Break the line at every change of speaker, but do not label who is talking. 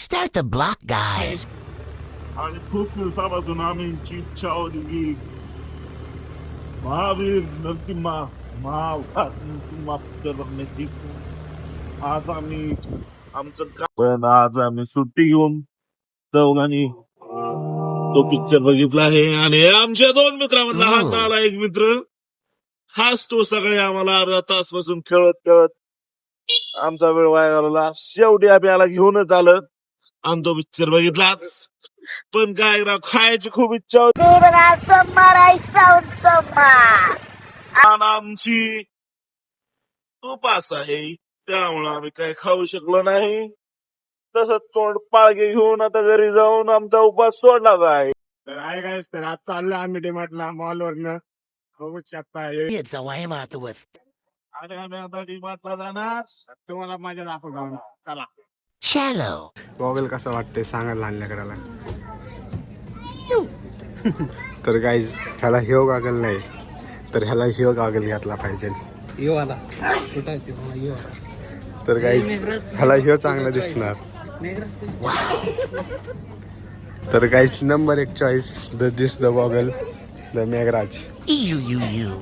Start the block, guys.
आणि खूप दिवसापासून आम्ही इच्छा होती की महावीर नरसिम्हा नरसिम्हा पिक्चर बघण्याची. आज आम्ही पण आज आम्ही सुट्टी घेऊन चौघांनी तो पिक्चर बघितला आहे. आणि आमच्या दोन मित्रांमधला हा नाला एक मित्र हाच तो सगळे आम्हाला अर्धा तास पासून खेळत आमचा वेळ वाया घालवला. शेवटी आम्ही याला घेऊनच आलं आणि तो पिक्चर बघितलाच. पण काय राव, खायची खूप इच्छा होती आणि आमची उपास आहे, त्यामुळे आम्ही काही खाऊ शकलो नाही. तसंच तोंड पाळगे घेऊन आता घरी जाऊन आमचा उपास सोडणार आहे.
तर आहे काय तर आज चाललो आम्ही डीमार्टला मॉलवरनं बघू शकता.
It's a way out with.
आणि आम्ही आता डीमार्टला जाणार.
तुम्हाला माझ्या दाखवतो. चला.
Shallow.
गॉगल कसं वाटतंय सांगा लहान लेकराला. तर गाईज ह्याला ह्यो गॉगल नाही तर ह्याला ह्यो गॉगल घातला पाहिजे. तर गाईज ह्याला ह्यो चांगला दिसणार. तर guys number 1 choice this the goggle the Meghraj.
You.